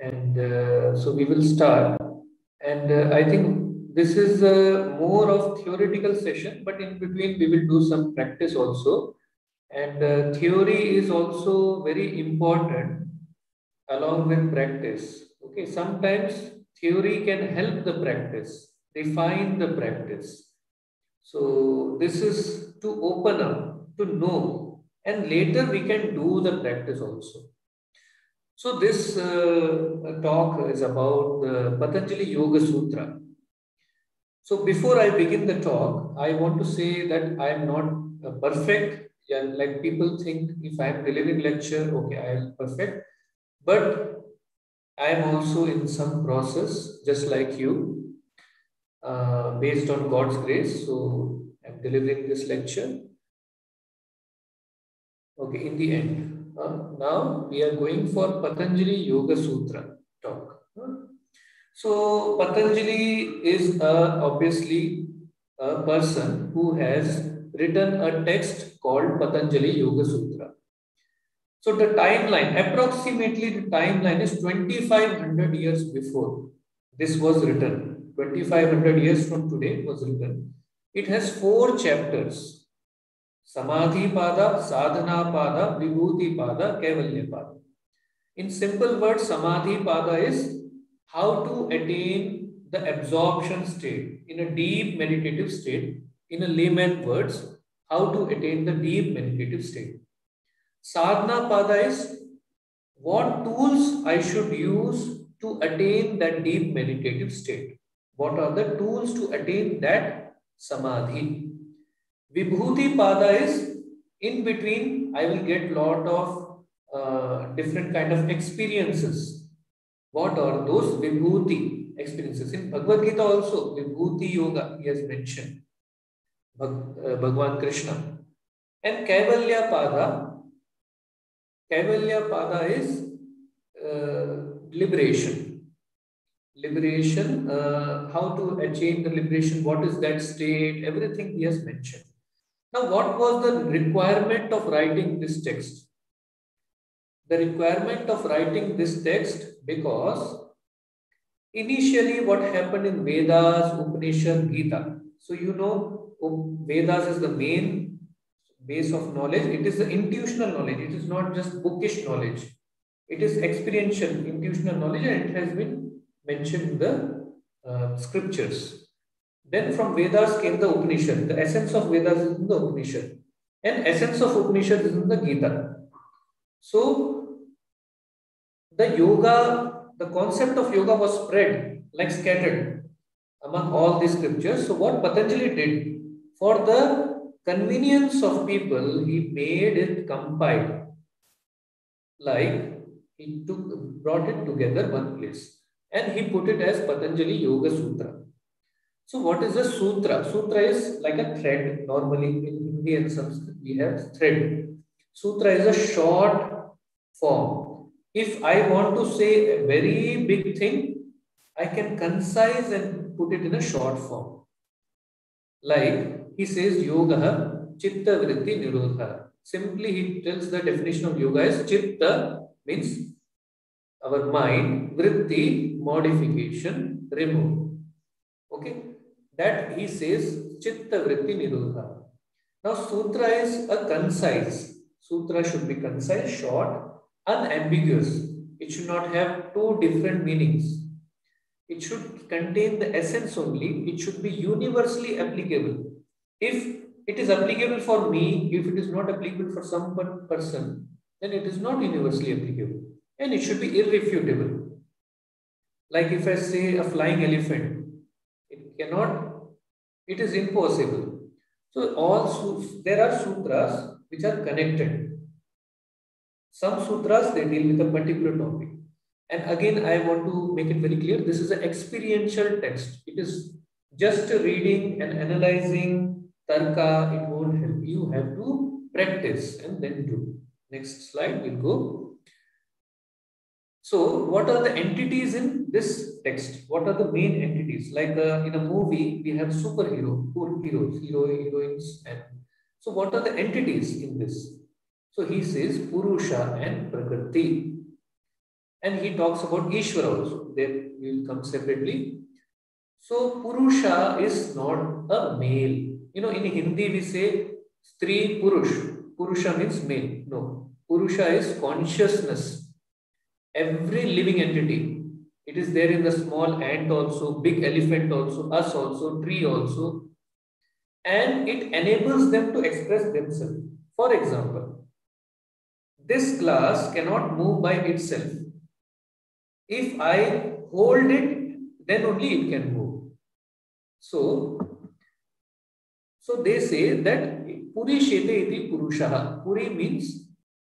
And so we will start. And I think this is more of theoretical session, but in between we will do some practice also. And theory is also very important along with practice. Okay, sometimes theory can help the practice, refine the practice. So this is to open up, to know, and later we can do the practice also. So this talk is about the Patanjali Yoga Sutra. So before I begin the talk, I want to say that I am not perfect. Yeah, like people think if I am delivering lecture, okay, I am perfect. But I am also in some process, just like you, based on God's grace. So I'm delivering this lecture. Okay, in the end. Now we are going for Patanjali Yoga Sutra talk. So Patanjali is obviously a person who has written a text called Patanjali Yoga Sutra. So the timeline, approximately the timeline is 2500 years before this was written. 2500 years from today it was written. It has 4 chapters. Samadhi Pada, Sadhana Pada, Vibhuti Pada, Kaivalya Pada. In simple words, Samadhi Pada is how to attain the absorption state in a deep meditative state. In a layman words, how to attain the deep meditative state. Sadhana Pada is what tools I should use to attain that deep meditative state. What are the tools to attain that Samadhi? Vibhuti Pada is in between. I will get lot of different kind of experiences. What are those Vibhuti experiences? In Bhagavad Gita also, Vibhuti Yoga he has mentioned. Bhagwan Krishna. And Kaivalya Pada is liberation. Liberation, how to achieve the liberation, what is that state, everything he has mentioned. Now, what was the requirement of writing this text? The requirement of writing this text because initially what happened in Vedas, Upanishad, Gita. So you know Vedas is the main base of knowledge. It is the intuitional knowledge. It is not just bookish knowledge. It is experiential, intuitional knowledge, and it has been mentioned in the scriptures. Then from Vedas came the Upanishad. The essence of Vedas is in the Upanishad. And essence of Upanishad is in the Gita. So the yoga, the concept of yoga was spread, like scattered among all these scriptures. So what Patanjali did, for the convenience of people, he made it compiled. Like he brought it together one place and he put it as Patanjali Yoga Sutra. So what is a sutra? Sutra is like a thread. Normally in Hindi and Sanskrit we have thread. Sutra is a short form. If I want to say a very big thing, I can concise and put it in a short form. Like he says yoga chitta vritti nirodha. Simply he tells the definition of yoga is chitta means our mind, vritti modification, remove. Okay, that he says chitta vritti nirodha. Now sutra is a concise. Sutra should be concise, short, unambiguous. It should not have two different meanings. It should contain the essence only. It should be universally applicable. If it is applicable for me, if it is not applicable for some person, then it is not universally applicable. And it should be irrefutable. Like if I say a flying elephant, it cannot, it is impossible. So there are sutras which are connected. Some sutras they deal with a particular topic. And again, I want to make it very clear, this is an experiential text. It is just reading and analyzing tarka, it won't help. You have to practice and then do. Next slide, we'll go. So, what are the entities in this text? What are the main entities? Like in a movie, we have superhero, heroes, heroines, and so what are the entities in this? So he says Purusha and Prakriti. And he talks about Ishvara also. Then we will come separately. So Purusha is not a male. You know, in Hindi we say Stri Purush. Purusha means male. No. Purusha is consciousness. Every living entity. It is there in the small ant also, big elephant also, us also, tree also. And it enables them to express themselves. For example, this glass cannot move by itself. If I hold it, then only it can move. So they say that Puri Shete iti Purushaha. Puri means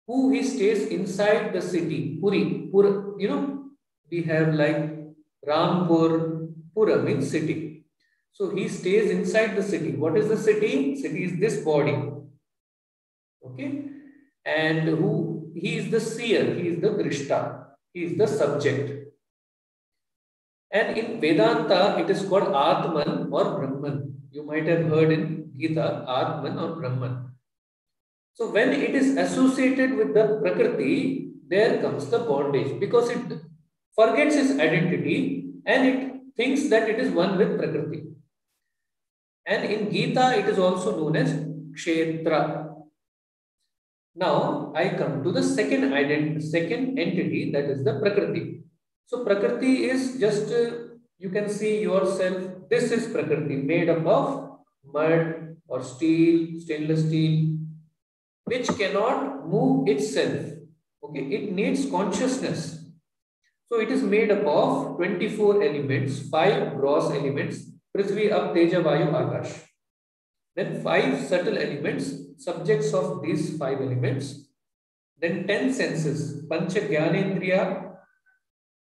who he stays inside the city. Puri, Pura, you know, we have like Rampur, Pura means city. So he stays inside the city. What is the city? City is this body. Okay. And who he is the seer, he is the Drishta, he is the subject. And in Vedanta, it is called Atman or Brahman. You might have heard in Gita, Atman or Brahman. So when it is associated with the Prakriti, there comes the bondage because it forgets its identity and it thinks that it is one with Prakriti. And in Gita, it is also known as Kshetra. Now I come to the second entity, that is the Prakriti. So Prakriti is just, you can see yourself, this is Prakriti made up of mud or steel, stainless steel, which cannot move itself. Okay, it needs consciousness. So it is made up of 24 elements, 5 gross elements, Prithvi, Ap, Teja, Vayu, Akash. Then 5 subtle elements, subjects of these 5 elements. Then 10 senses, Pancha Gyanendriya,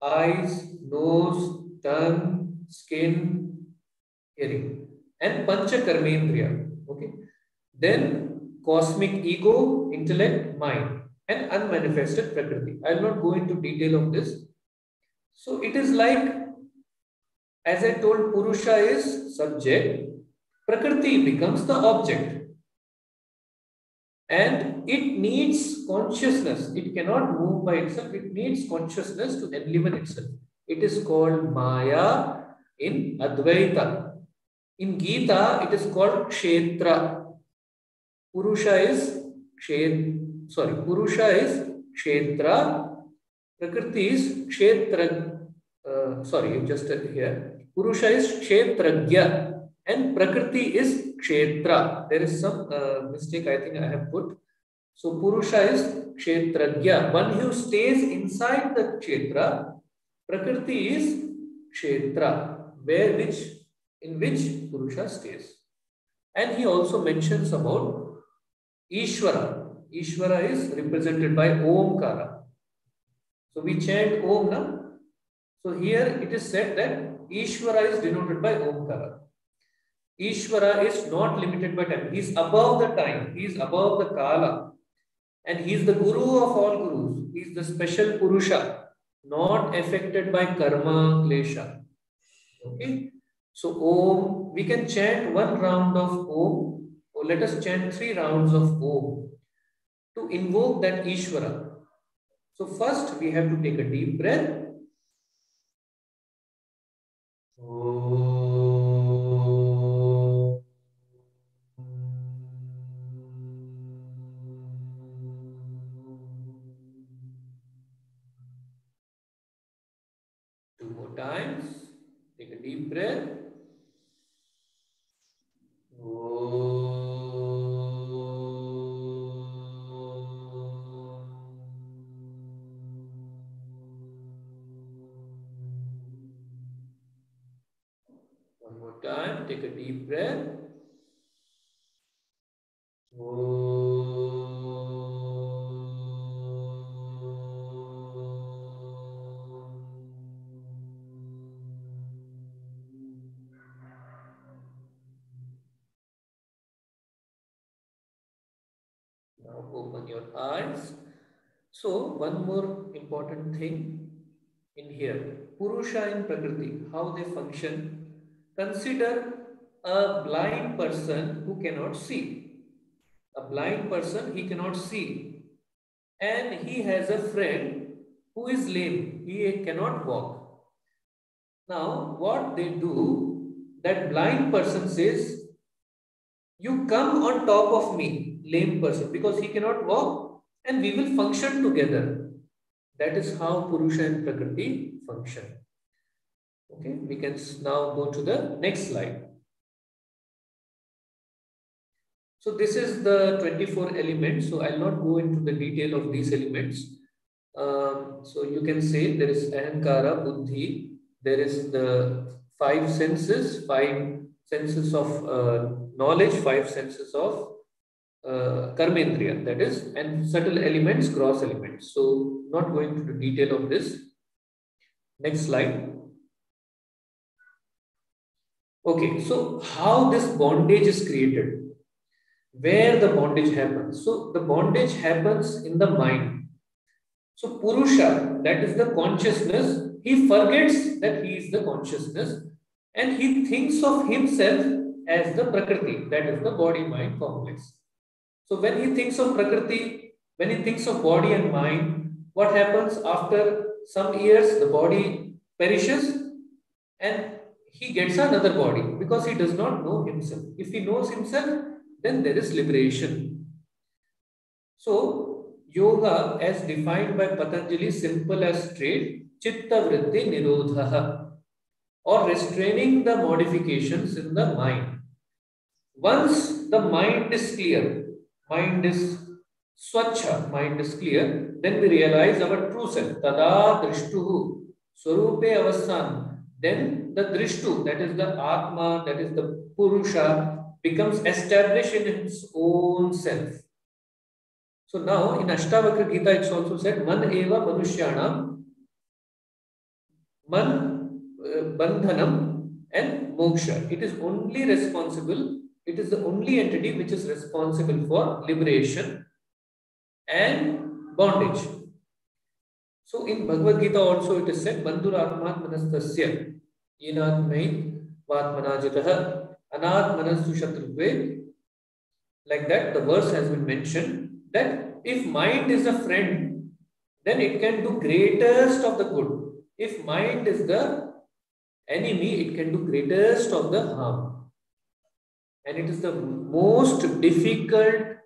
eyes, nose, tongue, skin, hearing, and Pancha Karmendriya. Okay. Then cosmic ego, intellect, mind, and unmanifested Prakriti. I will not go into detail of this. So it is like, as I told, Purusha is subject, Prakriti becomes the object. And it needs consciousness. It cannot move by itself. It needs consciousness to enliven itself. It is called Maya in Advaita. In Gita, it is called Kshetra. Purusha is Kshetra. Prakriti is Kshetra. Just here. Purusha is Kshetragya. And Prakriti is Kshetra. There is some mistake I think I have put. So Purusha is Kshetragya. One who stays inside the Kshetra. Prakriti is Kshetra, in which Purusha stays. And he also mentions about Ishvara. Ishvara is represented by Omkara. So we chant Om now. So here it is said that Ishvara is denoted by Omkara. Ishvara is not limited by time. He is above the time. He is above the Kala. And he is the Guru of all Gurus. He is the special Purusha, not affected by Karma, Klesha. Okay. So Om, we can chant 1 round of Om, or let us chant 3 rounds of Om to invoke that Ishvara. So first we have to take a deep breath. Two more times. Take a deep breath. One more time. Take a deep breath. Now open your eyes. So one more important thing in here. Purusha in Prakriti, how they function. Consider a blind person who cannot see. A blind person, he cannot see. And he has a friend who is lame, he cannot walk. Now, what they do, that blind person says, you come on top of me, lame person, because he cannot walk, and we will function together. That is how Purusha and Prakriti function. Okay, we can now go to the next slide. So this is the 24 elements. So I'll not go into the detail of these elements. So you can say there is Ahankara, Buddhi, there is the five senses of knowledge, five senses of Karmendriya, that is, and subtle elements, gross elements. So not going into the detail of this. Next slide. Okay, so how this bondage is created? Where the bondage happens? So the bondage happens in the mind. So Purusha, that is the consciousness, he forgets that he is the consciousness and he thinks of himself as the Prakriti, that is the body-mind complex. So when he thinks of Prakriti, when he thinks of body and mind, what happens after some years? The body perishes and he gets another body because he does not know himself. If he knows himself, then there is liberation. So, yoga as defined by Patanjali, simple as straight, chitta vritti nirodha, or restraining the modifications in the mind. Once the mind is clear, mind is swachha, mind is clear, then we realize our true self, tada drishtuhu, swarupe avasthan. Then the drishtu, that is the atma, that is the purusha, becomes established in its own self. So now in Ashtavakra Gita it's also said, man eva manushyanam, man bandhanam and moksha. It is only responsible, it is the only entity which is responsible for liberation and bondage. So in Bhagavad Gita also it is said, bandhur atmat manastasya, yenatmai vatmanajitaha, anat manasu shatrutve. Like that, the verse has been mentioned that if mind is a friend, then it can do greatest of the good. If mind is the enemy, it can do greatest of the harm. And it is the most difficult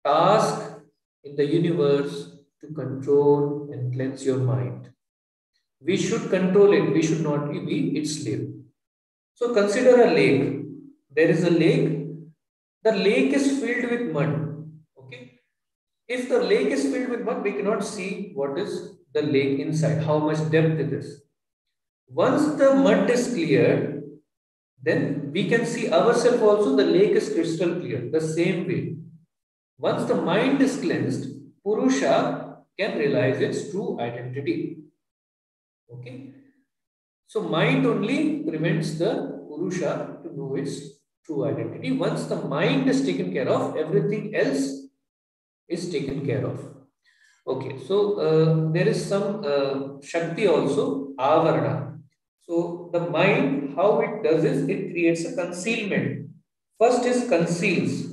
task in the universe to control and cleanse your mind. We should control it. We should not be its slave. So consider a lake. There is a lake. The lake is filled with mud. Okay. If the lake is filled with mud, we cannot see what is the lake inside, how much depth it is. Once the mud is cleared, then we can see ourselves also, the lake is crystal clear. The same way. Once the mind is cleansed, Purusha can realize its true identity. Okay. So mind only prevents the Purusha to know its true identity. Once the mind is taken care of, everything else is taken care of. Okay, so there is some Shakti also, Avarana. So the mind, how it does is, it creates a concealment. First is conceals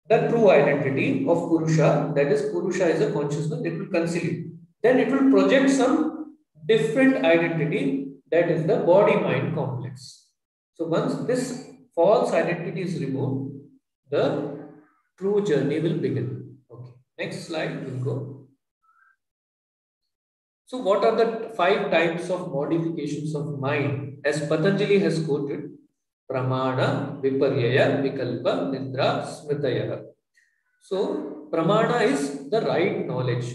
the true identity of Purusha, that is Purusha is a consciousness, it will conceal it. Then it will project some different identity, that is the body-mind complex. So once this false identity is removed, the true journey will begin. Okay, next slide will go. So what are the 5 types of modifications of mind? As Patanjali has quoted, Pramana, Viparyaya, Vikalpa, Nidra, Smritaya. So Pramana is the right knowledge.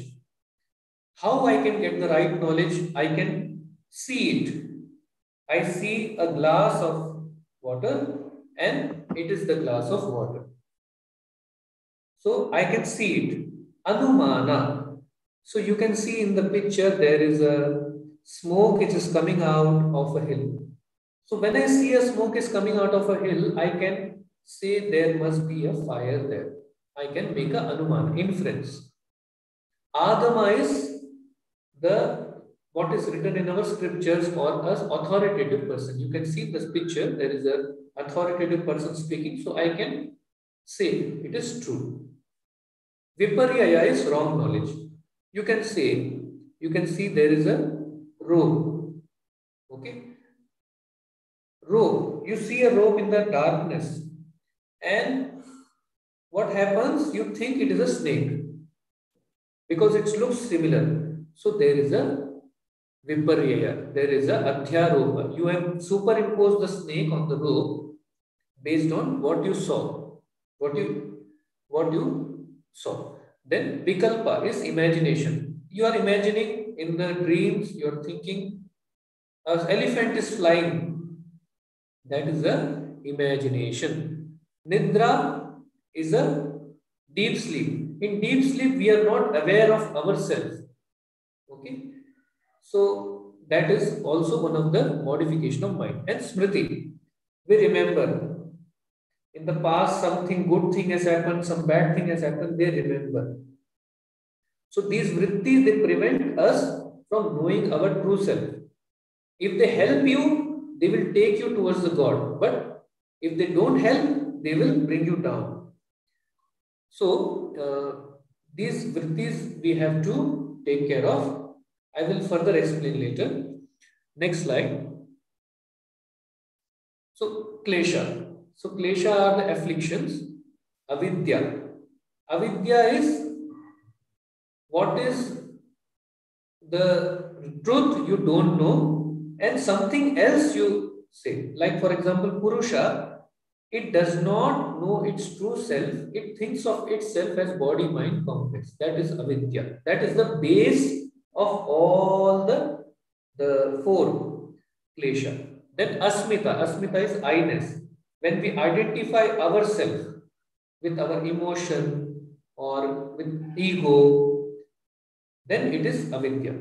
How I can get the right knowledge? I can see it. I see a glass of water and it is the glass of water. So I can see it. Anumana. So you can see in the picture there is a smoke which is coming out of a hill. So when I see a smoke is coming out of a hill, I can say there must be a fire there. I can make a Anumana, inference. Agama is what is written in our scriptures or as authoritative person. You can see in this picture, there is a authoritative person speaking. So I can say it is true. Viparyaya is wrong knowledge. you can say, you can see there is a rope. Okay. Rope. You see a rope in the darkness. And what happens? You think it is a snake because it looks similar. So there is a viparya. There is a adhyaropa. You have superimposed the snake on the rope based on what you saw. What you saw. Then vikalpa is imagination. You are imagining in the dreams, you are thinking an elephant is flying. That is the imagination. Nidra is a deep sleep. In deep sleep, we are not aware of ourselves. Okay. So that is also one of the modification of mind. And smriti, we remember in the past something good thing has happened, some bad thing has happened, they remember. So these vrittis, they prevent us from knowing our true self. If they help you, they will take you towards the God. But if they don't help, they will bring you down. So these vrittis we have to take care of. I will further explain later. Next slide. So klesha. So klesha are the afflictions. Avidya. Avidya is what is the truth you don't know and something else you say. Like for example, Purusha, it does not know its true self. It thinks of itself as body-mind complex. That is avidya. That is the base of all the four klesha. Then asmita. Asmita is I-ness. When we identify ourselves with our emotion or with ego, then it is avidya.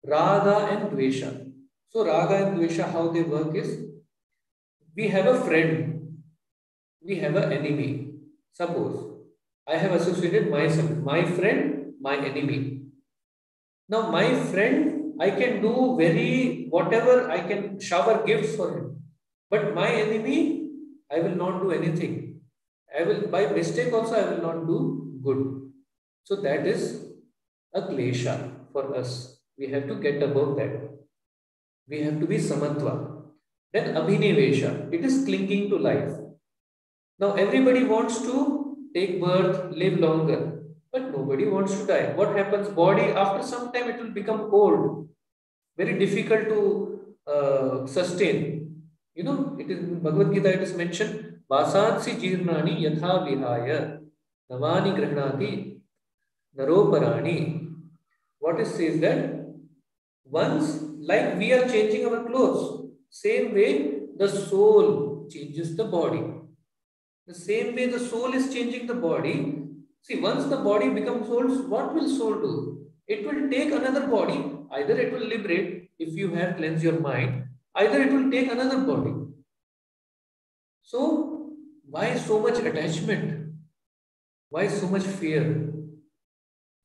Raga and dvesha. So raga and dvesha, how they work is, we have a friend, we have an enemy. Suppose I have associated myself, my friend, my enemy. Now my friend, I can do whatever, I can shower gifts for him. But my enemy, I will not do anything. I will, by mistake also, I will not do good. So that is a klesha for us. We have to get above that. We have to be samatva. Then abhinivesha. It is clinging to life. Now everybody wants to take birth, live longer, but nobody wants to die. What happens? Body after some time it will become old, very difficult to sustain. You know, it is in Bhagavad Gita. It is mentioned, "Vasansi jirnani yatha vihaya navani grahnati naroparani." What it says that once, like we are changing our clothes, same way the soul changes the body. The same way the soul is changing the body. See, once the body becomes old, what will soul do? It will take another body. Either it will liberate if you have cleansed your mind. Either it will take another body. So, why so much attachment? Why so much fear?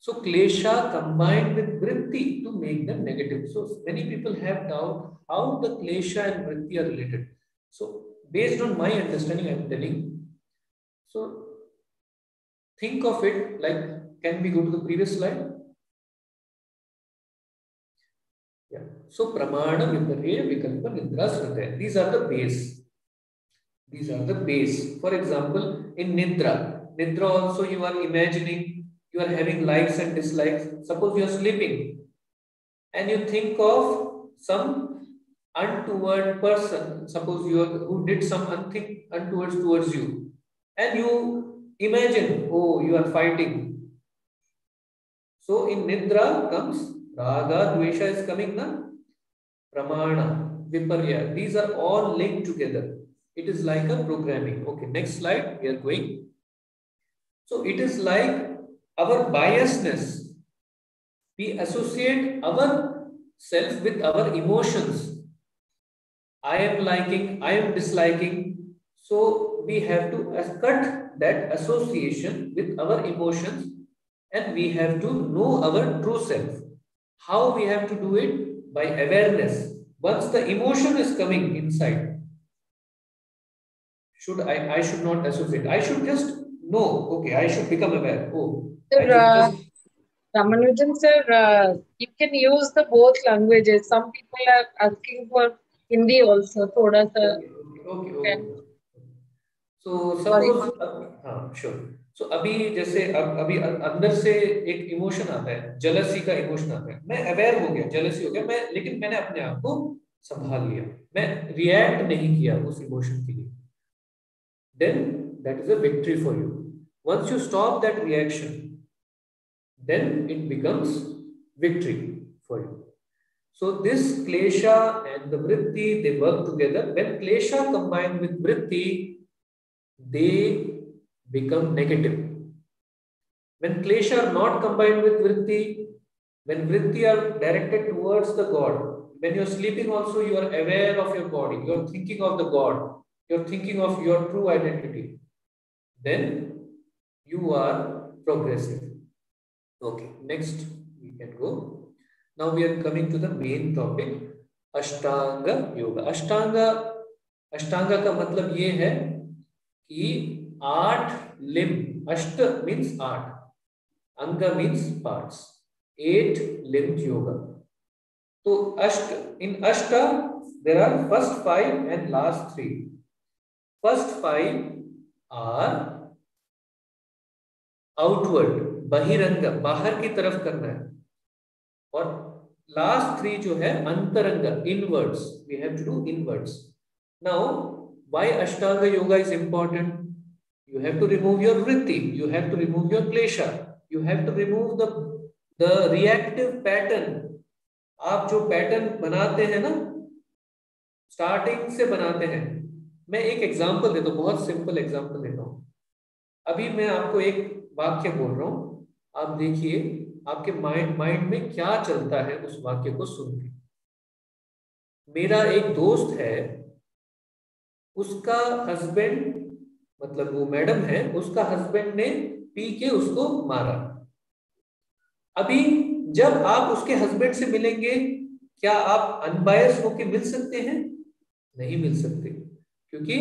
So, klesha combined with vritti to make them negative. So, many people have doubt how the klesha and vritti are related. So, based on my understanding, I am telling. So, think of it like, can we go to the previous slide? Yeah. So, pramana, viparya, vikalpa, nidra, smriti. These are the base. These are the base. For example, in nidra also you are imagining, you are having likes and dislikes. Suppose you are sleeping and you think of some untoward person. Suppose who did something untoward towards you, and you imagine, oh, you are fighting. So in nidra comes raga, dvesha is coming na, pramana, viparya. These are all linked together. It is like a programming. Okay, next slide. We are going. So it is like our biasness. We associate our self with our emotions. I am liking, I am disliking. So we have to cut that association with our emotions and we have to know our true self. How we have to do it? By awareness. Once the emotion is coming inside, I should not associate. I should just know, okay, I should become aware. Oh, I should just Ramanujan sir, you can use the both languages. Some people are asking for Hindi also. Thoda sa okay okay okay can. Okay. So Sorry. Suppose, हाँ sure. सो अभी जैसे अब अभी अंदर से एक emotion आता है, जेलसी का इमोशन आता है, मैं अवेयर हो गया, जेलसी हो गया मैं, लेकिन मैंने अपने आप को संभाल लिया, मैं रिएक्ट नहीं किया उस इमोशन के लिए, then that is a victory for you. Once you stop that reaction, then it becomes victory for you. So this klesha and the vritti, they work together. When klesha combine with vritti, they become negative. When klesha are not combined with vritti, when vritti are directed towards the God, when you're sleeping also, you are aware of your body, you're thinking of the God, you're thinking of your true identity, then you are progressive. Okay, next we can go. Now we are coming to the main topic, Ashtanga Yoga. Ashtanga का मतलब ये है कि 8 limb, अष्ट means 8, अंग means parts, 8 limbed yoga. तो अष्ट, in ashta there are first 5 and last 3. First 5 are outward, बहिरंग, बाहर की तरफ करना है, और लास्ट 3 जो है अंतरंग, inwards, we have to do inwards. Now why Ashtanga yoga is important? You have to remove your vritti, you have to remove your klesha, you have to remove the reactive pattern. आप जो pattern बनाते हैं ना, starting से बनाते हैं, मैं एक एग्जांपल देता हूँ, बहुत सिंपल एग्जांपल देता हूँ. अभी मैं आपको एक वाक्य बोल रहा हूँ, आप देखिए आपके माइंड में क्या चलता है उस वाक्य को सुन के. मेरा एक दोस्त है, उसका हस्बैंड, मतलब वो मैडम है, उसका हस्बैंड ने पी के उसको मारा. अभी जब आप उसके हस्बैंड से मिलेंगे, क्या आप अनबायस होके मिल सकते हैं? नहीं मिल सकते, क्योंकि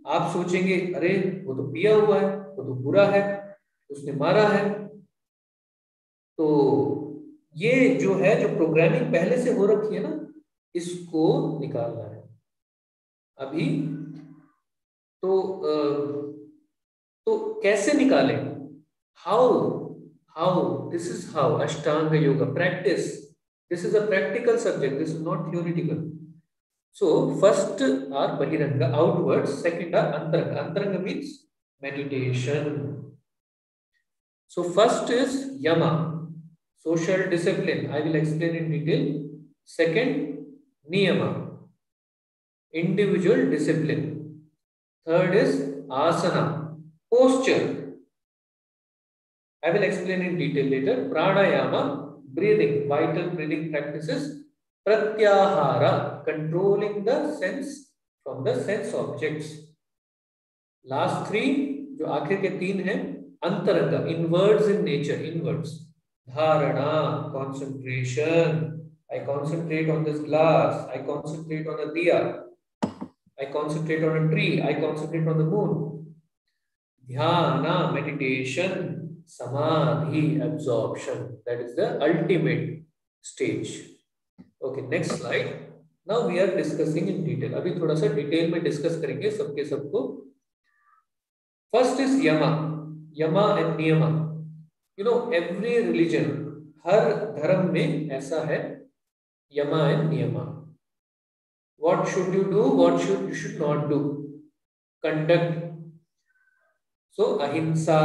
आप सोचेंगे अरे वो तो पिया हुआ है, वो तो बुरा है, उसने मारा है. तो ये जो है, जो प्रोग्रामिंग पहले से हो रखी है ना, इसको निकालना है अभी. तो तो कैसे निकालें? How how this is how Ashtanga yoga practice. This is a practical subject, this is not theoretical. So first are bahiranga, outwards. Second are antaranga. Antaranga means meditation. So first is yama, social discipline. I will explain in detail. Second, niyama, individual discipline. Third is asana, posture. I will explain in detail later. Pranayama, breathing, vital breathing practices. Pratyahara, controlling the sense from the sense objects. Last 3, जो आखिर के 3 हैं, अंतरंग, inwards in nature, inwards. धारणा, concentration. I concentrate on this glass, I concentrate on a diya, I concentrate on a tree, I concentrate on the moon. Dhyana, meditation. Samadhi, absorption. That is the ultimate stage. Okay, next slide. Now we are discussing in detail. अभी थोड़ा सा detail में discuss करेंगे सबके सबको. First is yama, yama and niyama. You know, every religion, हर धर्म में ऐसा है, yama and niyama. What should you do? What you should not do? Conduct. So ahimsa.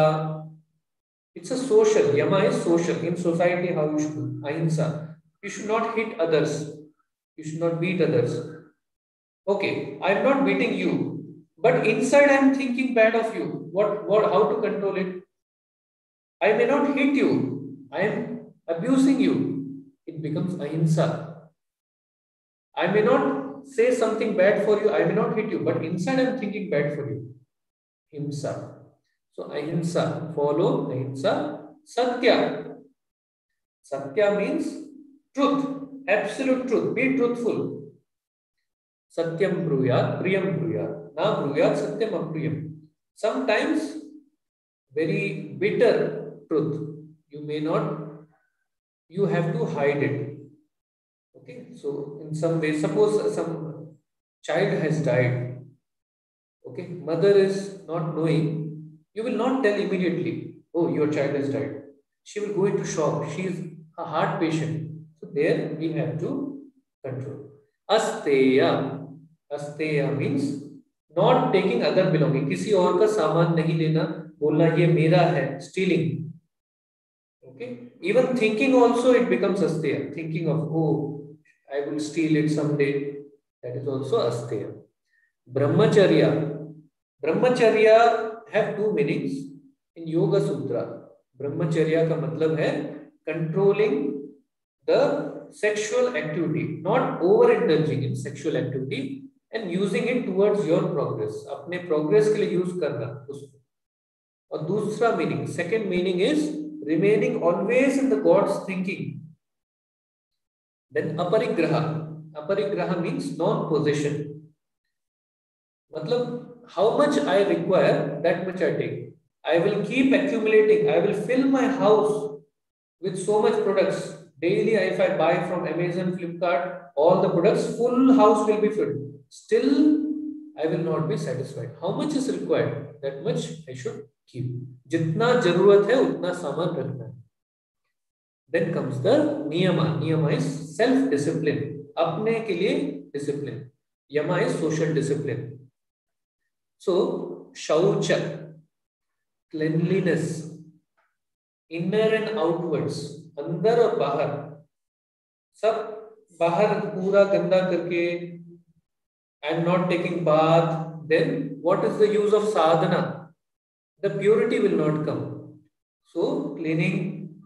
It's a social. Yama is social. In society, how you should do? Ahimsa. You should not hit others. You should not beat others. Okay, I'm not beating you, but inside I'm thinking bad of you. What? How to control it? I may not hit you. I am abusing you. It becomes ahimsa. I may not say something bad for you. I may not hit you, but inside I'm thinking bad for you. Himsa. So ahimsa. Follow ahimsa. Satya. Satya means truth. Absolute truth. Be truthful. Satyam bruyat, priyam bruyat. Na bruyat satyam apriyam. Sometimes very bitter truth. You may not you have to hide it. Okay, so in some way, suppose some child has died. Okay, mother is not knowing. You will not tell immediately, oh, your child has died. She will go into shock. She is a heart patient. So there we have to control. Asteya. Asteya means not taking other belonging. किसी और का सामान नहीं लेना, बोलना ये मेरा है, stealing. Okay. Even thinking also it becomes asteya. Thinking of, oh, I will steal it someday. That is also asteya. Brahmacharya. Brahmacharya have two meanings in Yoga Sutra. Brahmacharya का मतलब है controlling the sexual activity, not over-indulging in sexual activity and using it towards your progress. अपने progress के लिए use करना उसको. और दूसरा meaning, second meaning is remaining always in the God's thinking. Then aparigraha. Aparigraha means non-possession. मतलब how much I require, that much I take. I will keep accumulating. I will fill my house with so much products. Daily, if I buy from Amazon, Flipkart, all the products, full house will be filled. Still, I will not be satisfied. How much is required? That much I should keep. जितना जरूरत है उतना सामान रखना है. Then comes the niyama. Niyama is self-discipline. अपने के लिए discipline. Yama is social discipline. So, shaucha, cleanliness, inner and outwards, अंदर और बाहर, सब बाहर पूरा गंदा करके, I am not taking bath, then what is the use of sadhana? The purity will not come. So, cleaning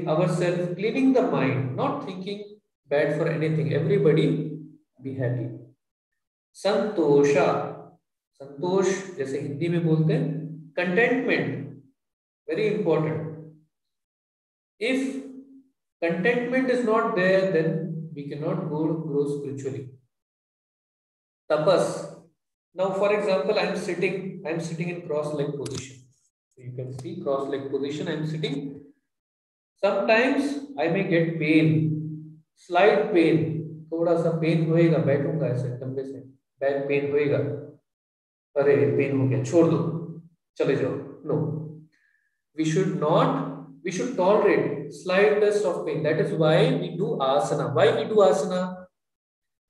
ourselves, cleaning the mind, not thinking bad for anything. Everybody be happy. Santosha. संतोष जैसे हिंदी में बोलते हैं contentment, very important. If contentment is not there then we can not grow spiritually. Tapas. Now for example, I am sitting in cross leg position. So you can see cross leg position, I am sitting. Sometimes I may get pain, slight pain, थोड़ा सा pen होएगा, बैठूंगा ऐसे लंबे से, back pain होएगा, अरे pen हो गया, छोड़ दो, चले जाओ. No, we should tolerate slightest of pain. That is why we do asana. Why we do asana?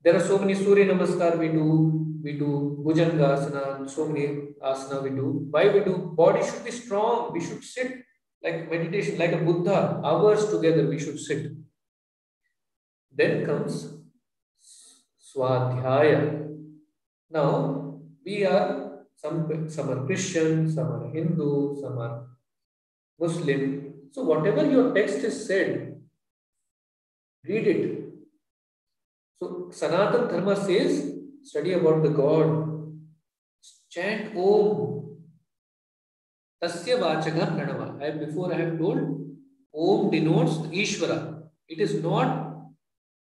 There are so many Surya Namaskar we do Bhujanga asana, so many asana we do. Why we do? Body should be strong. We should sit like meditation, like a Buddha, hours together we should sit. Then comes Swadhyaya. Now, we are some are Christian, some are Hindu, some are Muslim. So whatever your text is said, read it. So Sanatana Dharma says, study about the God. Chant Om. Tasya Vachaka Pranava. Before I have told, Om denotes Ishvara. It is not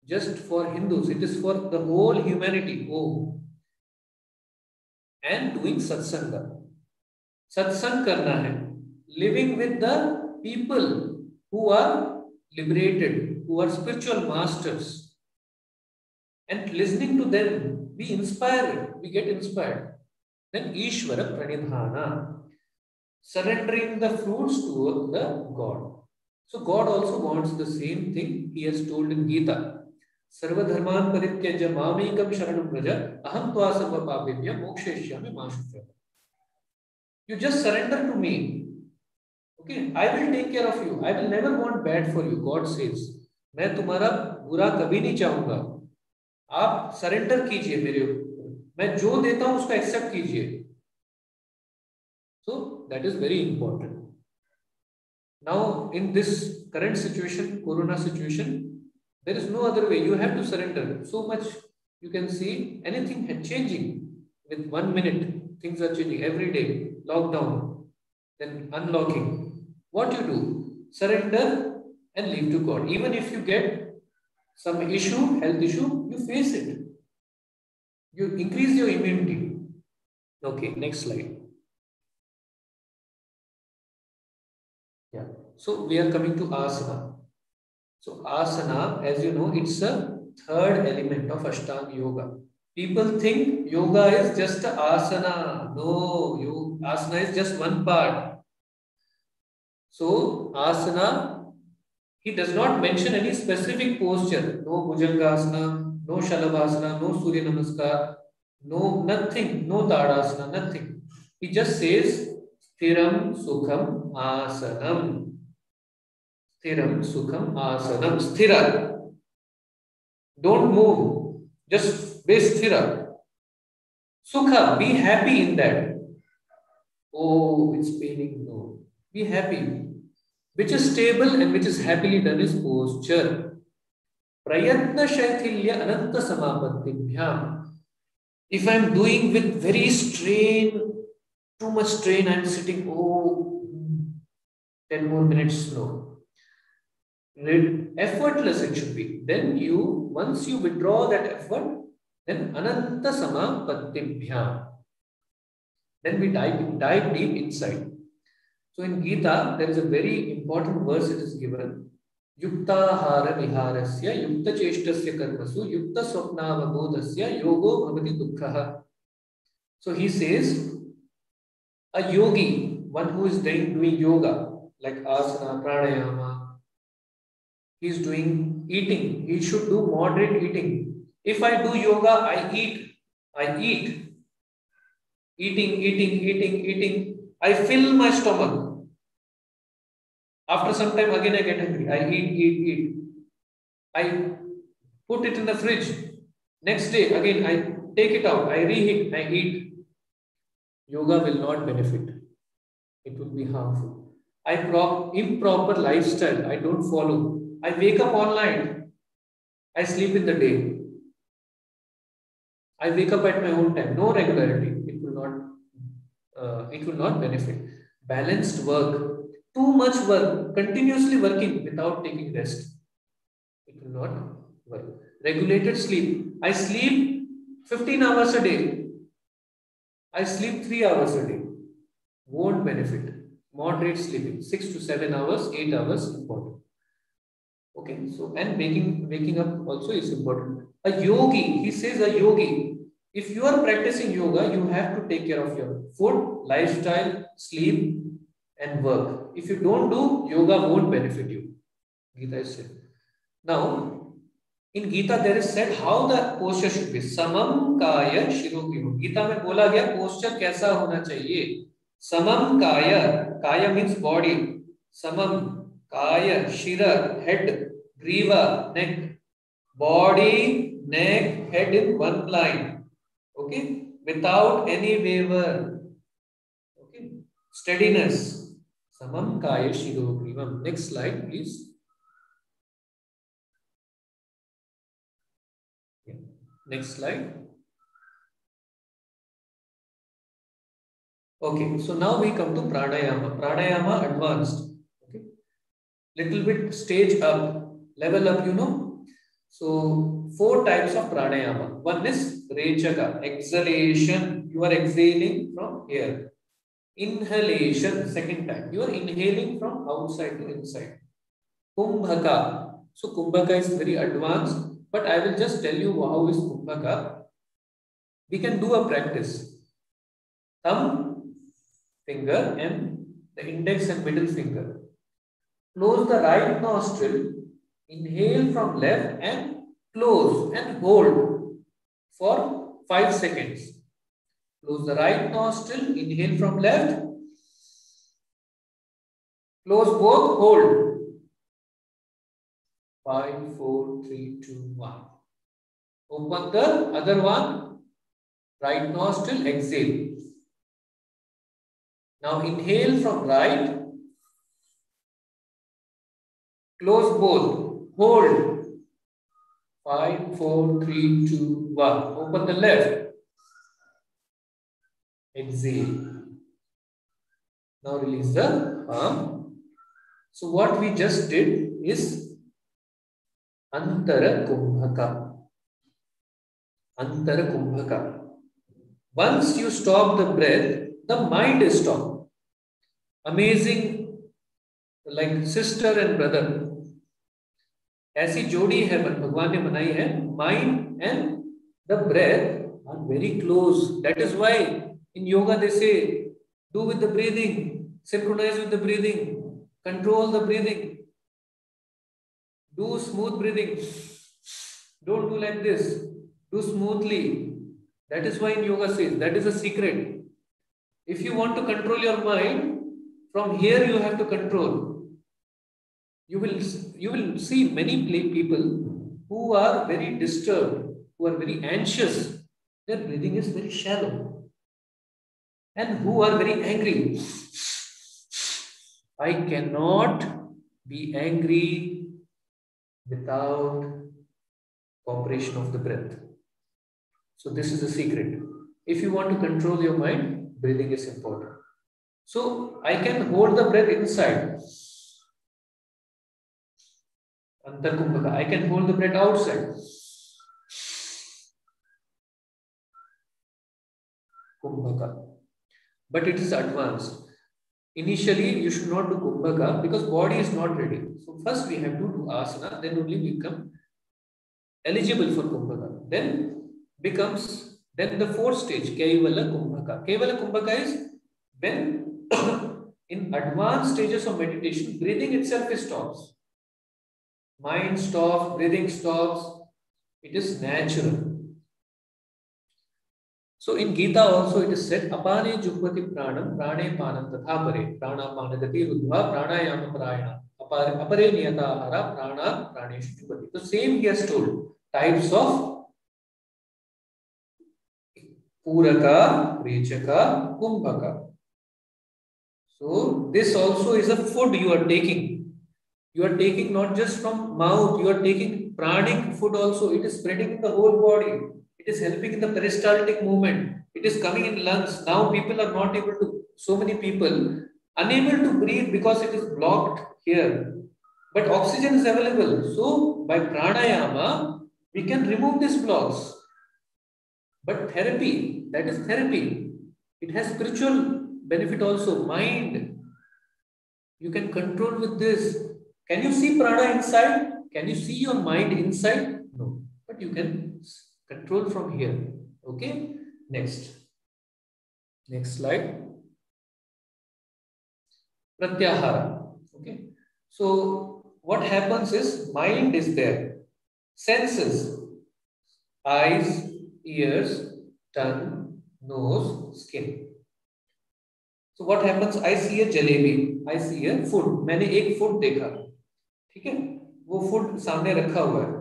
just for Hindus, it is for the whole humanity. Om. And doing satsanga. Satsang karna hai. Living with the people who are liberated, who are spiritual masters, and listening to them, we get inspired. Then Ishvara Pranidhana, surrendering the fruits to the God. So God also wants the same thing. He has told in Gita. सर्वधर्मान परित्यज्य मामेकं शरणं व्रज अहं त्वा सर्वपापेभ्यः मोक्षयिष्यामि मा शुचः. You just surrender to me. Okay, I will take care of you. I will never want bad for you. God says, मैं तुम्हारा बुरा कभी नहीं चाहूंगा. आप सरेंडर कीजिए मेरे ऊपर. मैं जो देता हूं उसको एक्सेप्ट कीजिए. So that is very important. Now in this current situation, Corona situation, there is no other way. You have to surrender. So much you can see anything changing with 1 minute. Things are changing every day. Lockdown, then unlocking. What you do? Surrender and leave to God. Even if you get some issue, health issue, you face it. You increase your immunity. Okay, next slide. Yeah. So we are coming to asana. So asana, as you know, it's a third element of Ashtanga Yoga. People think yoga is just a asana. No, asana is just one part. So asana, he does not mention any specific posture. No Bhujangasana, no Shalabhasana, no Surya Namaskar, no nothing, no Tadasana, nothing. He just says Sthiram Sukham Asanam. Sthiram Sukham Asanam. Sthira. Don't move. Just be sthira. Sukha. Be happy in that. Oh, it's paining. No. Be happy. Which is stable and which is happily done is posture. Prayatna Shaithilya Ananta Samapatibhyam. If I'm doing with very strain, too much strain, I'm sitting, 10 more minutes, no. Effortless it should be. Then once you withdraw that effort, then Ananta Samapatibhyam. Then we dive deep inside. So in Gita, there is a very important verse it is given. Yuktahara viharasya yukta cheshtasya karmasu yukta swapnavabodhasya yogo bhavati dukkha. So he says, a yogi, one who is doing yoga, like asana, pranayama, he is doing eating. He should do moderate eating. If I do yoga, I eat. Eating. I fill my stomach. After some time, again I get hungry. I eat. I put it in the fridge. Next day, again I take it out. I reheat. I eat. Yoga will not benefit. It will be harmful. Improper lifestyle. I don't follow. I wake up all night. I sleep in the day. I wake up at my own time. No regularity. It will not benefit. Balanced work. Too much work, continuously working without taking rest. It will not work. Regulated sleep. I sleep 15 hours a day. I sleep 3 hours a day. Won't benefit. Moderate sleeping. 6 to 7 hours, 8 hours important. Okay, so and waking up also is important. A yogi, he says a yogi. If you are practicing yoga, you have to take care of your food, lifestyle, sleep, and work. If you don't do, yoga won't benefit you. Gita is said. Now, in Gita there is said how the posture should be. Samam kaya shirogrivam. Gita में बोला गया posture कैसा होना चाहिए. Samam kaya. Kaya means body. Samam kaya shira head, griva neck. Body, neck, head in one line. Okay, without any waver. Okay, steadiness. Samam kaya shirogrivam. Next slide, please. Yeah. Next slide. Okay, so now we come to pranayama. Pranayama advanced. Okay, little bit stage up, level up, you know. So 4 types of pranayama. One is rechaka, exhalation. You are exhaling from here. Inhalation, second time. You are inhaling from outside to inside. Kumbhaka. So Kumbhaka is very advanced, but I will just tell you how is Kumbhaka. We can do a practice. Thumb, finger, and the index and middle finger. Close the right nostril, inhale from left and close and hold for 5 seconds. Close the right nostril, inhale from left, close both, hold. 5, 4, 3, 2, 1. Open the other one, right nostril, exhale. Now inhale from right, close both, hold. 5, 4, 3, 2, 1. Open the left, exhale. Now release the arm. So what we just did is Antara Kumbhaka. Antara Kumbhaka. Once you stop the breath, the mind is stopped. Amazing, like sister and brother. ऐसी जोड़ी है भगवान ने बनाई है, mind and the breath are very close. That is why in yoga they say do with the breathing, synchronize with the breathing, control the breathing, do smooth breathing, don't do like this, do smoothly. That is why in yoga says that is a secret. If you want to control your mind, from here you have to control. You will see many people who are very disturbed, who are very anxious, their breathing is very shallow, and who are very angry. I cannot be angry without cooperation of the breath. So this is the secret. If you want to control your mind, breathing is important. So I can hold the breath inside, Antar Kumbhaka. I can hold the breath outside, Kumbhaka. But it is advanced. Initially, you should not do Kumbhaka because body is not ready. So first we have to do asana, then only we become eligible for Kumbhaka. Then the fourth stage, Kaivala Kumbhaka. Kaivala Kumbhaka is when in advanced stages of meditation, breathing itself stops. Mind stops, breathing stops. It is natural. So in Gita also it is said, apane juhvati pranam, prane panam tatha pare, prana panagati rudhva, pranayama parayana, apare niyata ahara, prana praneshu juhvati. So same he has told, types of Puraka, Rechaka, Kumbhaka. So this also is a food you are taking. You are taking not just from mouth, you are taking pranic food also. It is spreading in the whole body. It is helping in the peristaltic movement. It is coming in lungs. Now people are not able to, so many people unable to breathe because it is blocked here. But oxygen is available. So by pranayama, we can remove these blocks. But therapy, that is therapy. It has spiritual benefit also. Mind, you can control with this. Can you see prana inside? Can you see your mind inside? No. But you can control from here. Okay. Next slide. Pratyahara. Okay. So what happens is mind is there. Senses, eyes, ears, tongue, nose, skin. So what happens? I see a jalebi. I see a food. मैंने एक food देखा. ठीक है? वो food सामने रखा हुआ है.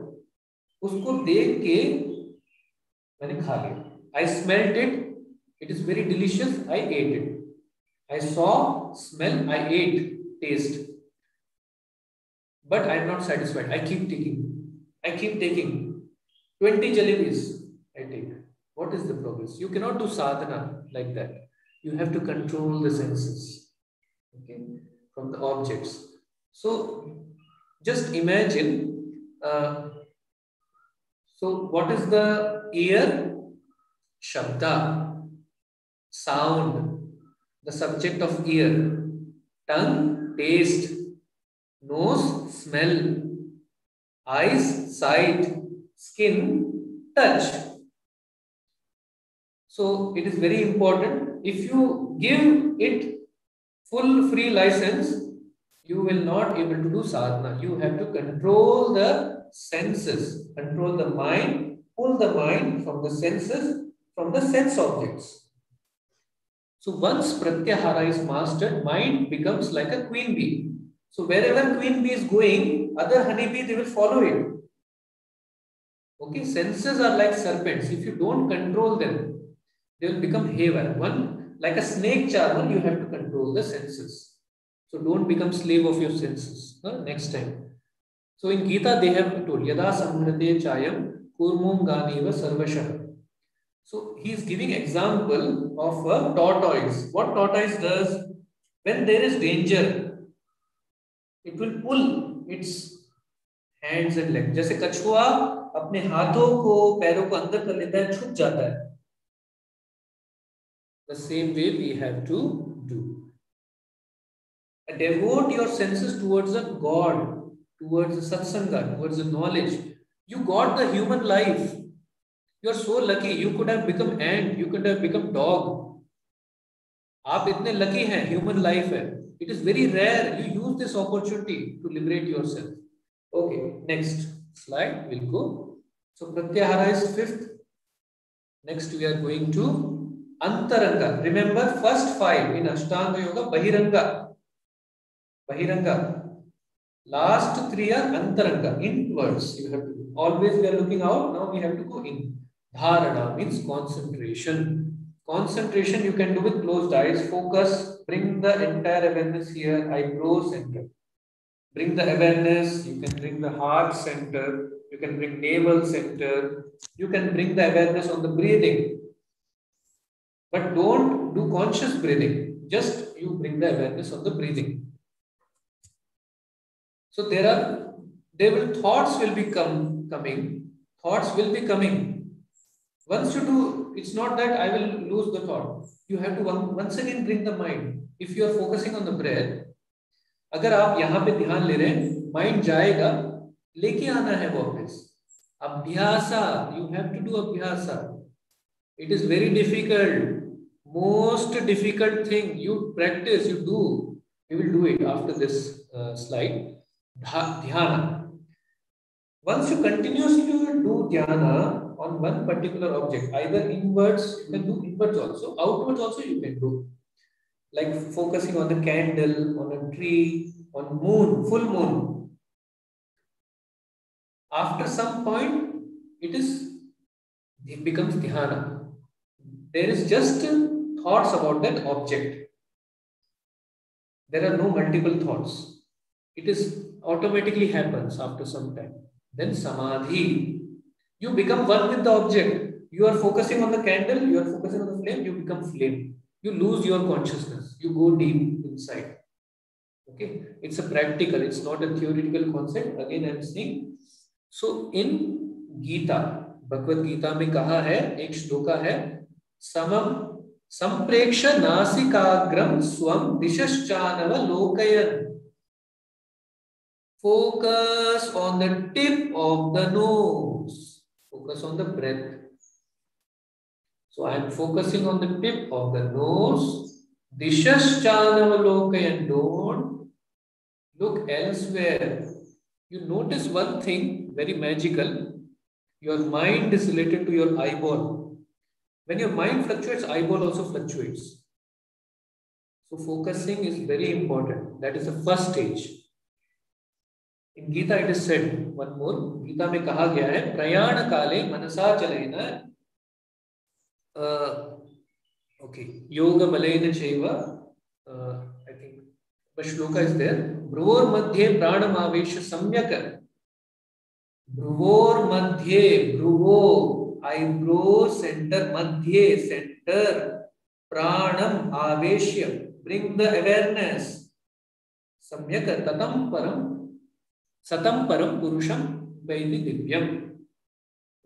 उसको देख के मैंने खा लिया. I smelled it. It is very delicious. I ate it. I saw, smell, I ate, taste. But I am not satisfied. I keep taking 20 jalebis. I take. What is the progress? You cannot do sadhana like that. You have to control the senses, okay, from the objects. So just imagine. So what is the ear? Shabda, sound, the subject of ear. Tongue, taste. Nose, smell. Eyes, sight. Skin, touch. So it is very important. If you give it full free license, you will not able to do sadhana. You have to control the senses, control the mind, pull the mind from the senses, from the sense objects. So once pratyahara is mastered, mind becomes like a queen bee. So wherever queen bee is going, other honeybee, they will follow it. Okay, senses are like serpents. If you don't control them, they will become haywire. One, like a snake charmer, you have to control the senses. So don't become slave of your senses. Next time. So in Gita, they have told, Yada samhrate chayam kurmum ganeva sarvashah. So he is giving example of a tortoise. What tortoise does? When there is danger, it will pull its hands and legs. जैसे कछुआ अपने हाथों को पैरों को अंदर कर लेता है, छुप जाता है. The same way we have to do. Devote your senses towards a God. towards the satsanga, towards the knowledge. You got the human life. You are so lucky. You could have become ant. You could have become dog. आप इतने lucky हैं. Human life है. It is very rare. You use this opportunity to liberate yourself. Okay, next slide. We'll go. So Pratyahara is fifth. Next we are going to Antaranga. Remember first five in Ashtanga Yoga, Bahiranga. Bahiranga. Last three are Antaranga, inwards. You have to do. Always we are looking out. Now we have to go in. Dharana means concentration. Concentration you can do with closed eyes. Focus. Bring the entire awareness here. Eyebrow center. Bring the awareness. You can bring the heart center. You can bring navel center. You can bring the awareness on the breathing. But don't do conscious breathing. Just you bring the awareness on the breathing. So thoughts will be coming. Thoughts will be coming. Once you do, it's not that I will lose the thought. You have to once again bring the mind. If you are focusing on the breath, अगर आप यहाँ पे ध्यान ले रहे हैं, mind जाएगा, लेके आना है वापस. अभ्यासा, you have to do अभ्यासा. It is very difficult. Most difficult thing. You practice, you do. We will do it after this slide. Dhyana. Once you continuously do dhyana on one particular object, either inwards, you can do inwards also, outwards also you can do. Like focusing on the candle, on a tree, on moon, full moon. After some point, it becomes dhyana. There is just thoughts about that object. There are no multiple thoughts. It is automatically happens after some time. Then samadhi. You become one with the object. You are focusing on the candle, you are focusing on the flame, you become flame. You lose your consciousness. You go deep inside. Okay, it's a practical, it's not a theoretical concept. Again, I am saying. So in Gita, Bhagavad Gita में कहा है, एक श्लोका है, समम संप्रेक्ष नासिकाग्रम स्वम दिशश्चानव लोकयन. Focus on the tip of the nose. Focus on the breath. So I am focusing on the tip of the nose. Dishashchanavalokayan. Don't look elsewhere. You notice one thing very magical. Your mind is related to your eyeball. When your mind fluctuates, eyeball also fluctuates. So focusing is very important. That is the first stage. In Gita it is said, one more, Gita में कहा गया है, प्रयाण काले मनसा चलेना. Okay, yoga balena cheva. I think the shloka is there. Bruvor madhye pranam avesha samyak. Bruvor madhye, bruvo, eyebrow center, madhye center, pranam avesha. Bring the awareness. Samyak tatam param, satam param purusham vaidi divyam.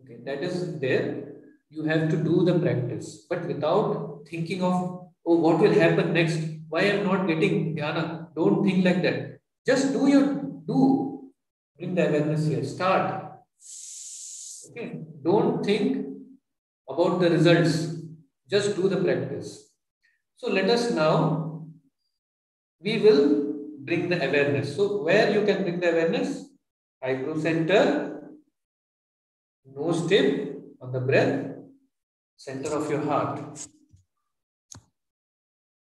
Okay, that is there. You have to do the practice, but without thinking of, oh, what will happen next? Why I am not getting dhyana? Don't think like that. Just do. Bring the awareness here. Start. Okay. Don't think about the results. Just do the practice. So let us now, we will bring the awareness. So where you can bring the awareness? Eyebrow center, nose tip, on the breath, center of your heart.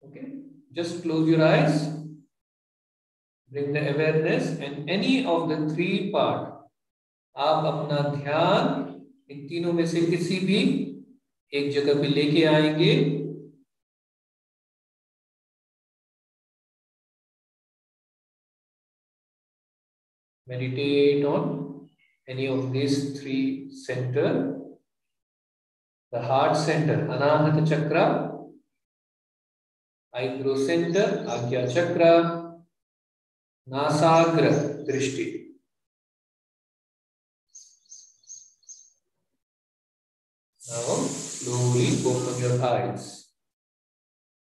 Okay, just close your eyes, bring the awareness, and any of the three part, आप अपना ध्यान इन तीनों में से किसी भी एक जगह पे लेके आएंगे. Meditate on any of these three center. The heart center, Anahata Chakra, eyebrow center, Agya Chakra, Nasagra, Drishti. Now, slowly open your eyes.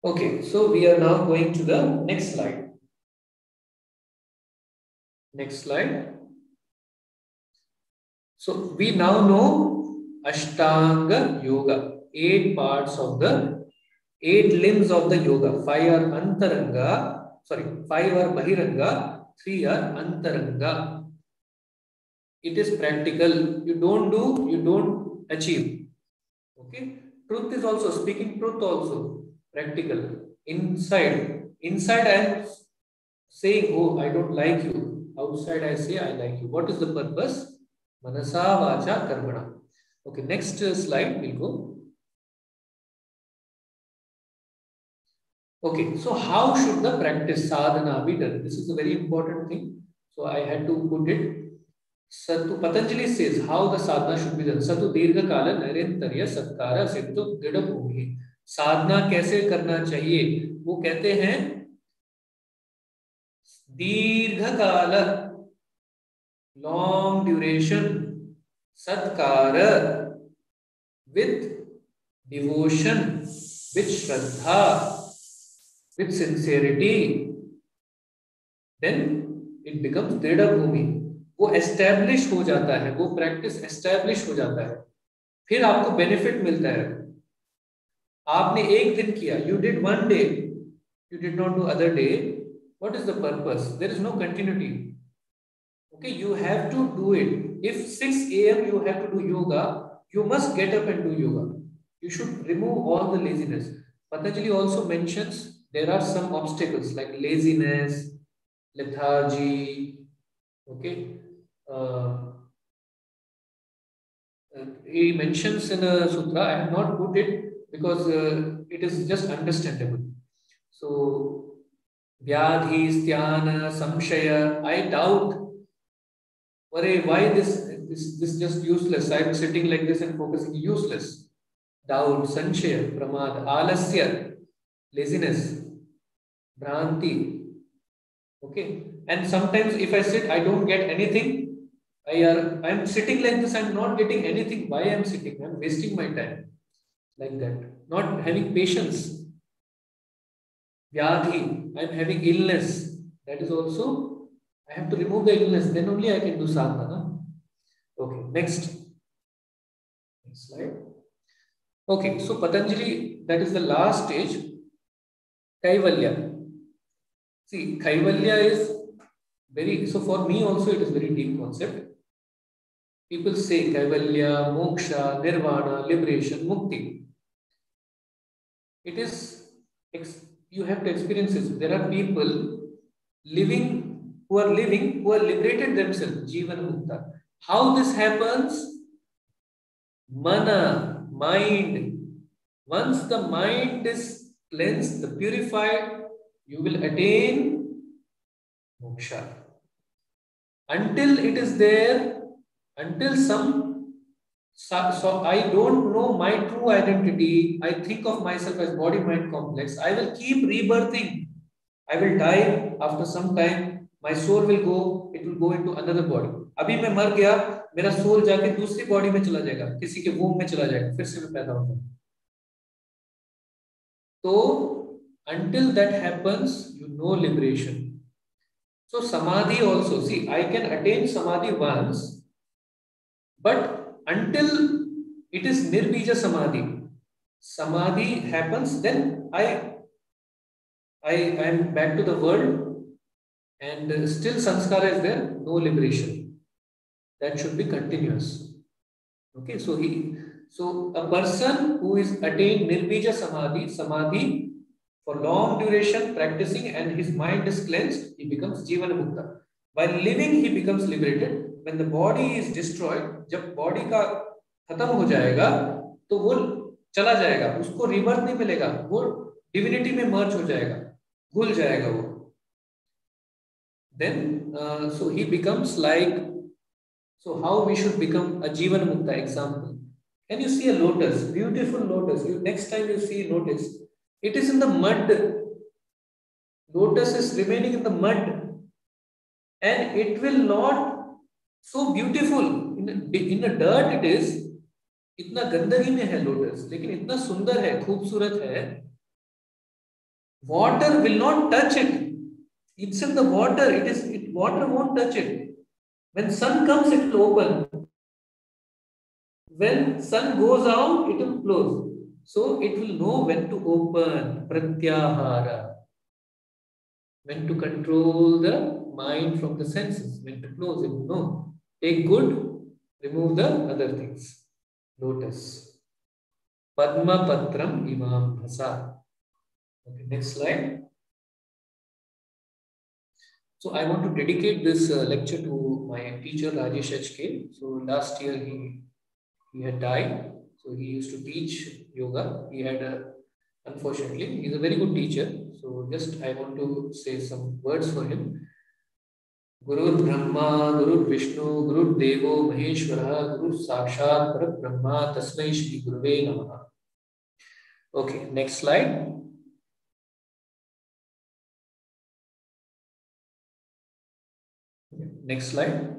Okay, so we are now going to the next slide. Next slide. So we now know Ashtanga Yoga. 8 parts of the 8 limbs of the yoga. 5 are Antaranga. Sorry, 5 are Bahiranga. 3 are Antaranga. It is practical. You don't do, you don't achieve. Okay. Truth is also speaking truth also practical. Inside I am saying, oh, I don't like you. Outside I say I like you. What is the purpose? Manasa vacha karmana. Okay, next slide we'll go. Okay, so how should the practice sadhana be done? This is a very important thing. So I had to put it. Satu Patanjali says how the sadhana should be done. Satu dirgha kala narentarya satkara siddhu dृढ़ bhumi. साधना कैसे करना चाहिए? वो कहते हैं दीर्घ काल, long duration, satkara, with devotion, with shraddha, with sincerity, then it becomes dृढ़ भूमि. वो establish हो जाता है, वो प्रैक्टिस एस्टैब्लिश हो जाता है, फिर आपको बेनिफिट मिलता है. आपने एक दिन किया, you did one day, you did not do other day. What is the purpose? There is no continuity. Okay, you have to do it. If 6 a.m. you have to do yoga, you must get up and do yoga. You should remove all the laziness. Patanjali also mentions there are some obstacles like laziness, lethargy. Okay. He mentions in a sutra, I have not put it because it is just understandable. So, vyadhi, sthana, samshaya, I doubt. Why this just useless? I'm sitting like this and focusing, useless. Doubt, sanshaya, pramad, alasya, laziness, bhranti. Okay. And sometimes if I sit, I don't get anything. I'm sitting like this, I'm not getting anything. Why I'm sitting? I'm wasting my time. Like that. Not having patience. Vyadhi, I'm having illness. That is also, I have to remove the illness. Then only I can do sadhana. Okay, next slide. Okay, so Patanjali, that is the last stage. Kaivalya. See, Kaivalya is very, so for me also it is very deep concept. People say Kaivalya, Moksha, Nirvana, Liberation, Mukti. It is, you have to experience this. There are people who are liberated themselves, Jivan Mukta. How this happens? Mana, mind. Once the mind is cleansed, purified, you will attain moksha. Until it is there, until so I don't know my true identity, I think of myself as body-mind complex, I will keep rebirthing. I will die after some time, my soul will go, it will go into another body. अभी मैं मर गया, मेरा soul जाके दूसरी body में चला जाएगा, किसी के वूम में चला जाएगा, फिर से मैं पैदा होगा. So until that happens, you know liberation. So samadhi also, see, I can attain samadhi once, but until it is nirbija samadhi happens, then I am back to the world and still sanskara is there, no liberation. That should be continuous. Okay, so a person who is attained nirbija samadhi for long duration practicing and his mind is cleansed, he becomes jivana mukta. While living, he becomes liberated. When the body is destroyed, जब body का खत्म हो जाएगा, तो वो चला जाएगा, उसको rebirth नहीं मिलेगा, वो divinity में merge हो जाएगा, भूल जाएगा वो. Then, so he becomes like. So how we should become a Jivana Mukta example? Can you see a lotus? Beautiful lotus. Next time you see lotus, it is in the mud. Lotus is remaining in the mud, and it will not so beautiful. In the dirt it is. इतना गंदगी में है lotus, लेकिन इतना सुंदर है, खूबसूरत है. Water will not touch it. It's in the water. It water won't touch it. When sun comes, it will open. When sun goes out, it will close. So it will know when to open. Pratyahara. When to control the mind from the senses. When to close, it will know. Take good, remove the other things. Lotus. Padma Patram Imam Bhasa. Okay, next slide. So I want to dedicate this lecture to my teacher Rajesh HK. So last year he had died. So he used to teach yoga. He had unfortunately, he's a very good teacher. So just I want to say some words for him. Guru Brahma, Guru Vishnu, Guru Devo Maheshwara, Guru Sakshat Parabrahma, Tasmai Shri Guruve Namaha. Okay, next slide. Next slide.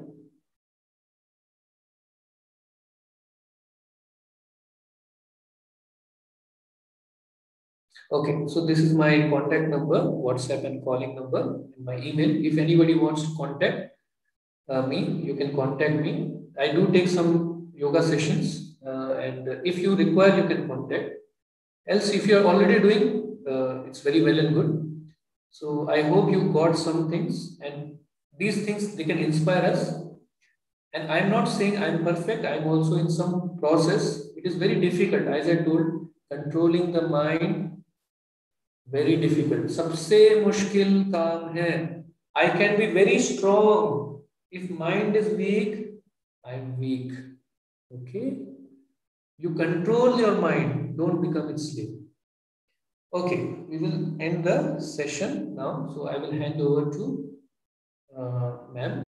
Okay, so this is my contact number, WhatsApp and calling number, and my email. If anybody wants to contact me, you can contact me. I do take some yoga sessions, and if you require, you can contact. Else, if you are already doing, it's very well and good. So I hope you got some things, and these things, they can inspire us. And I'm not saying I'm perfect. I'm also in some process. It is very difficult, as I told, controlling the mind. Very difficult. सबसे मुश्किल काम है. I can be very strong. If mind is weak, I'm weak. Okay. You control your mind. Don't become its slave. Okay. We will end the session now. So I will hand over to ma'am.